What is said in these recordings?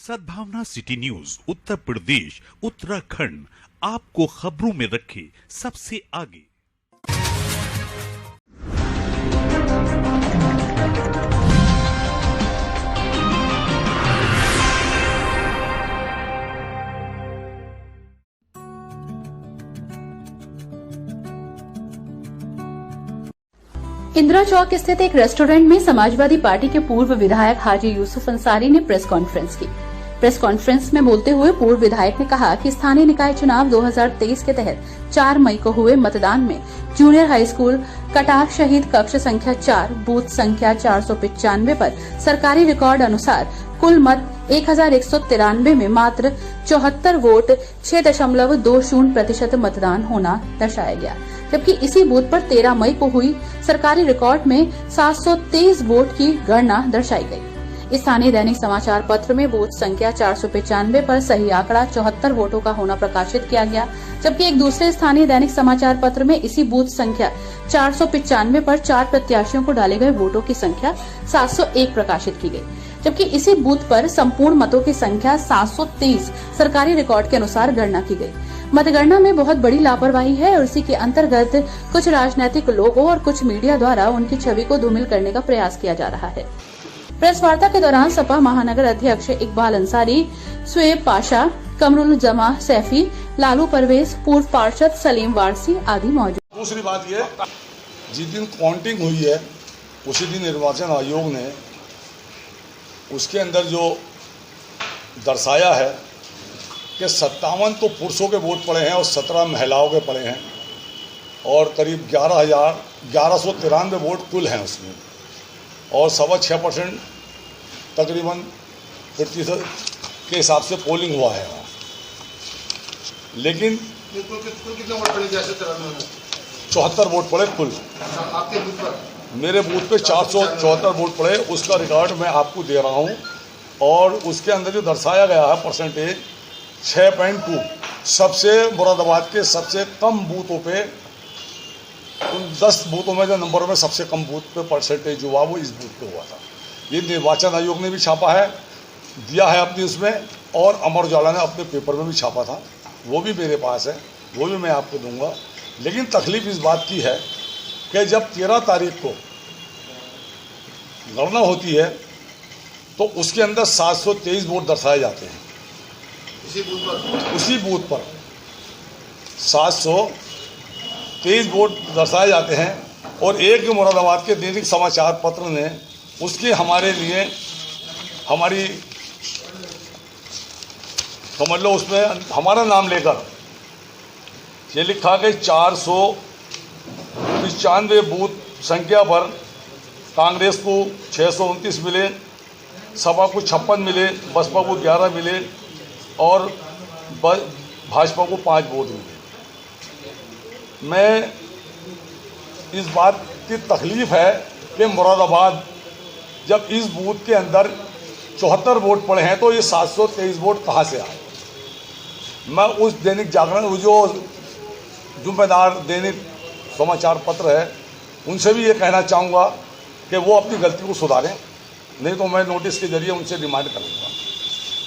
सद्भावना city news Uttar Pradesh Uttarakhand आपको खबरों में रखे सबसे आगे। इंदिरा चौक स्थित एक रेस्टोरेंट में समाजवादी पार्टी के पूर्व विधायक हाजी यूसुफ अंसारी ने प्रेस कॉन्फ्रेंस की। प्रेस कॉन्फ्रेंस में बोलते हुए पूर्व विधायक ने कहा कि स्थानीय निकाय चुनाव 2023 के तहत 4 मई को हुए मतदान में जूनियर हाई स्कूल कटार शहीद कक्ष संख्या 4 बूथ संख्या 495 पर सरकारी रिकॉर्ड अनुसार कुल मत 1193 में मात्र 74 वोट 6.20% मतदान होना दर्शाया गया, जबकि इसी बूथ पर 13 मई को हुई सरकारी रिकॉर्ड में 723 वोट की गणना दर्शाई गई। स्थानीय दैनिक समाचार पत्र में बूथ संख्या 495 पर सही आंकड़ा 74 वोटों का होना प्रकाशित किया गया, जबकि एक दूसरे स्थानीय दैनिक समाचार पत्र में इसी बूथ संख्या 495 पर 4 प्रत्याशियों को डाले गए वोटों की संख्या 701 प्रकाशित की गई, जबकि इसी बूथ पर संपूर्ण मतों की संख्या 730 सरकारी रिकॉर्ड के अनुसार गणना की गई। मतगणना में बहुत बड़ी लापरवाही है और इसी के अंतर्गत कुछ राजनीतिक लोगों और कुछ मीडिया द्वारा उनकी छवि को धूमिल करने का प्रयास किया जा रहा है। प्रेस वार्ता के दौरान सपा महानगर अध्यक्ष इकबाल अंसारी, सुएब पाशा, कमरुल जमा सैफी, लालू परवेज, पूर्व पार्षद सलीम वारसी आदि मौजूद। दूसरी बात ये, जिस दिन काउंटिंग हुई है उसी दिन निर्वाचन आयोग ने उसके अंदर जो दर्शाया है कि 57 तो पुरुषों के वोट पड़े हैं और 17 महिलाओं के पड़े हैं और करीब 11,1193 वोट कुल हैं उसमें और 6.25% तकरीबन प्रतिशत के हिसाब से पोलिंग हुआ है। लेकिन कितने वोट पड़े? जैसे 74 वोट पड़े कुल। आपके बूथ पर? मेरे बूथ पे 474 वोट पड़े, उसका रिकॉर्ड मैं आपको दे रहा हूँ और उसके अंदर जो दर्शाया गया है परसेंटेज 6.2, सबसे मुरादाबाद के सबसे कम बूथों पे, उन 10 बूथों में जो नंबर में सबसे कम बूथ पे परसेंटेज हुआ वो इस बूथ पे हुआ था। ये निर्वाचन आयोग ने भी छापा है, दिया है अपनी उसमें, और अमर उजाला ने अपने पेपर में भी छापा था, वो भी मेरे पास है, वो भी मैं आपको दूंगा। लेकिन तकलीफ इस बात की है कि जब 13 तारीख को गणना होती है तो उसके अंदर 723 वोट दर्शाए जाते हैं। उसी बूथ पर 723 वोट दर्शाए जाते हैं और एक मुरादाबाद के दैनिक समाचार पत्र ने उसके हमारे लिए हमारी समझ लो उसमें हमारा नाम लेकर ये लिखा कि 495 बूथ संख्या पर कांग्रेस को 629 मिले, सपा को 56 मिले, बसपा को 11 मिले और भाजपा को 5 वोट मिले। मैं इस बात की तकलीफ है कि मुरादाबाद जब इस बूथ के अंदर 74 वोट पड़े हैं तो ये 723 वोट कहाँ से आए। मैं उस दैनिक जागरण जो जुम्मेदार दैनिक समाचार पत्र है उनसे भी ये कहना चाहूँगा कि वो अपनी गलती को सुधारें, नहीं तो मैं नोटिस के जरिए उनसे डिमांड करूँगा,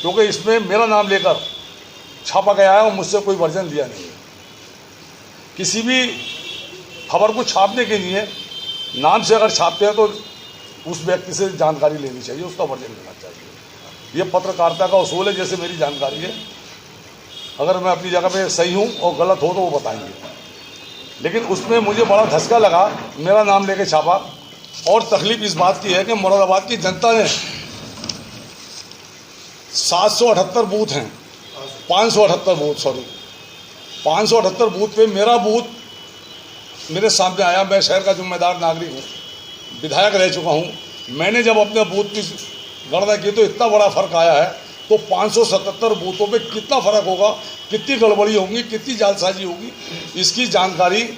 क्योंकि इसमें मेरा नाम लेकर छापा गया है और मुझसे कोई वर्जन लिया नहीं है। किसी भी खबर को छापने के लिए नाम से अगर छापते हैं तो उस व्यक्ति से जानकारी लेनी चाहिए, उसका वर्जन लेना चाहिए। ये पत्रकारिता का उसूल है, जैसे मेरी जानकारी है। अगर मैं अपनी जगह पे सही हूँ और गलत हो तो वो बताएंगे, लेकिन उसमें मुझे बड़ा धक्का लगा, मेरा नाम लेके छापा। और तकलीफ इस बात की है कि मुरादाबाद की जनता ने 778 बूथ हैं, 578 बूथ पे मेरा बूथ मेरे सामने आया। मैं शहर का जिम्मेदार नागरिक हूँ, विधायक रह चुका हूँ। मैंने जब अपने बूथ की गणना की तो इतना बड़ा फर्क आया है, तो 577 बूथों पे कितना फर्क होगा, कितनी गड़बड़ी होगी, कितनी जालसाजी होगी, इसकी जानकारी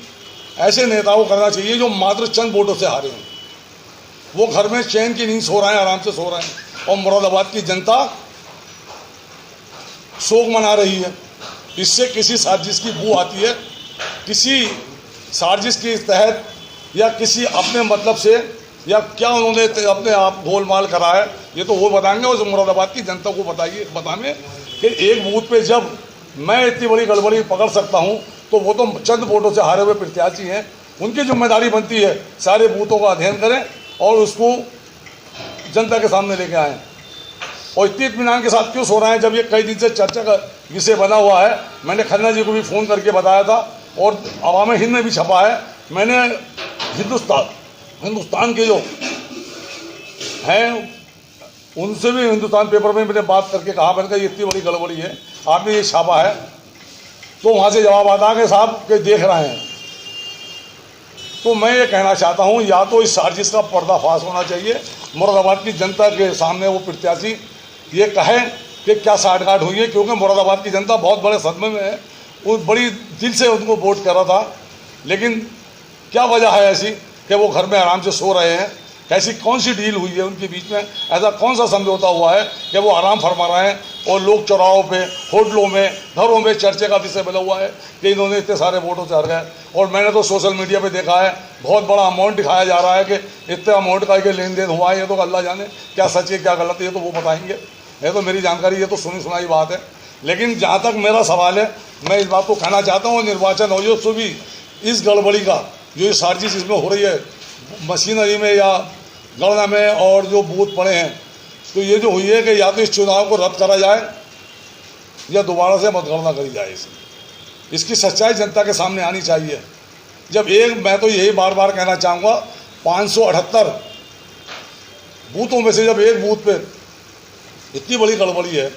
ऐसे नेताओं को करना चाहिए जो मात्र चंद वोटों से हारे हैं। वो घर में चैन की नींद सो रहे हैं, आराम से सो रहे हैं, और मुरादाबाद की जनता शोक मना रही है। इससे किसी साजिश की बू आती है, किसी साजिश के तहत या किसी अपने मतलब से या क्या उन्होंने अपने आप गोलमाल करा है, ये तो वो बताएंगे, और मुरादाबाद की जनता को बताएं कि एक बूथ पे जब मैं इतनी बड़ी गड़बड़ी पकड़ सकता हूं, तो वो तो चंद वोटों से हारे हुए प्रत्याशी हैं, उनकी जिम्मेदारी बनती है सारे बूथों का अध्ययन करें और उसको जनता के सामने लेके आएँ। और इतनी इत्मीनान के साथ क्यों सो रहे हैं जब ये कई दिन से चर्चा का विषय बना हुआ है। मैंने खन्ना जी को भी फ़ोन करके बताया था और अवाम हिंद में भी छपा है। मैंने हिंदुस्तान के जो हैं उनसे भी हिंदुस्तान पेपर में मैंने बात करके कहा, मैंने कहा ये इतनी बड़ी गड़बड़ी है, आपने ये छापा है। तो वहाँ से जवाब आता है कि साहब के देख रहे हैं। तो मैं ये कहना चाहता हूँ, या तो इस साजिश का पर्दाफाश होना चाहिए, मुरादाबाद की जनता के सामने वो प्रत्याशी ये कहे कि क्या साठगांठ हुई है, क्योंकि मुरादाबाद की जनता बहुत बड़े सदमे में है। वो बड़ी दिल से उनको वोट कर रहा था, लेकिन क्या वजह है ऐसी कि वो घर में आराम से सो रहे हैं। ऐसी कौन सी डील हुई है उनके बीच में, ऐसा कौन सा समझौता हुआ है कि वो आराम फरमा रहे हैं और लोग चौराहों पे, होटलों में, घरों में चर्चे का विषय बना हुआ है कि इन्होंने इतने सारे वोटों से हार गए। और मैंने तो सोशल मीडिया पे देखा है, बहुत बड़ा अमाउंट दिखाया जा रहा है कि इतने अमाउंट का ये लेन देन हुआ है। ये तो अल्लाह जाने क्या सच है क्या गलत है, ये तो वो बताएंगे। ये तो मेरी जानकारी, ये तो सुनी सुनाई बात है। लेकिन जहाँ तक मेरा सवाल है, मैं इस बात को कहना चाहता हूँ, निर्वाचन आयोग से भी इस गड़बड़ी का जो ये साजिश इसमें हो रही है मशीनरी में या गणना में और जो बूथ पड़े हैं, तो ये जो हुई है कि या तो इस चुनाव को रद्द करा जाए या दोबारा से मतगणना करी जाए। इसकी सच्चाई जनता के सामने आनी चाहिए। जब मैं तो यही बार बार कहना चाहूँगा, 578 बूथों में से जब एक बूथ पे इतनी बड़ी गड़बड़ी है,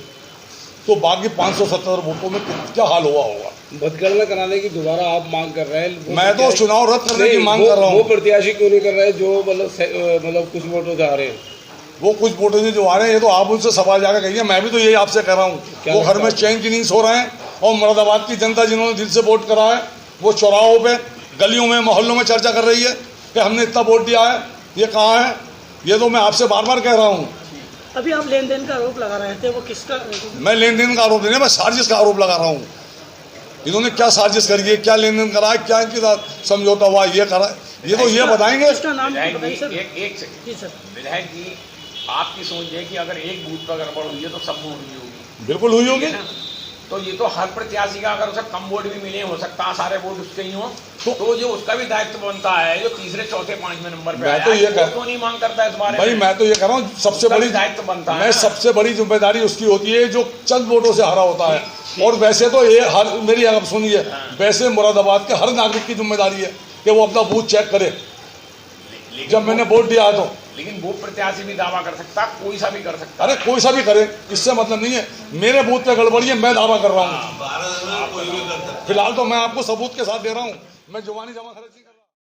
तो बाकी 570 बूथों में क्या हाल हुआ होगा। मतगणना कराने की दोबारा आप मांग कर रहे हैं? मैं तो चुनाव रद्द करने की मांग कर रहा हूँ। वो प्रत्याशी क्यों नहीं कर रहे जो मतलब कुछ वोटों से आ रहे हैं? वो कुछ वोटों से जो आ रहे हैं, ये तो आप उनसे सवाल जाकर कहिए। मैं भी तो यही आपसे कह रहा हूँ। वो घर में चैन की नींद सो रहे हैं, और मुरादाबाद की जनता जिन्होंने दिल से वोट करा है, वो चौराहों पे, गलियों में, मोहल्लों में चर्चा कर रही है कि हमने इतना वोट दिया है। ये कहाँ है? ये तो मैं आपसे बार बार कह रहा हूँ। अभी आप लेन देन का आरोप लगा रहे थे, वो किसका? मैं लेन देन का आरोप नहीं, मैं साजिश का आरोप लगा रहा हूँ। इन्होंने क्या साजिश करी है, क्या लेन देन करा है, क्या इनके साथ समझौता हुआ, ये करा, ये तो ये बताएंगे। इसका नाम बताइए सर। एक विधायक जी, आपकी सोच है कि अगर एक बूथ पर गड़बड़ हुई है तो सब वोट हुई होगी? बिल्कुल हुई होगी। तो ये तो हर प्रत्याशी का, अगर उसे कम वोट भी मिले, हो सकता है सारे वोट उसके ही हों, तो जो उसका भी दायित्व बनता है, जो तीसरे, चौथे, पांचवें नंबर पे आया, तो ये क्यों नहीं मांग करता इस बारे में? भाई मैं तो ये कह रहा हूँ, सबसे बड़ी दायित्व बनता है, सबसे बड़ी जिम्मेदारी उसकी होती है जो चंद वोटों से हारा होता है। और वैसे तो ये मेरी आप सुनिए, वैसे मुरादाबाद के हर नागरिक की जिम्मेदारी है कि वो अपना बूथ चेक करे जब मैंने वोट दिया है तो। लेकिन वो प्रत्याशी भी दावा कर सकता, कोई सा भी कर सकता। अरे कोई सा भी करे, इससे मतलब नहीं है। मेरे बूथ पे गड़बड़ी है, मैं दावा कर रहा हूँ। फिलहाल तो मैं आपको सबूत के साथ दे रहा हूँ, मैं जुबानी जमा खर्ची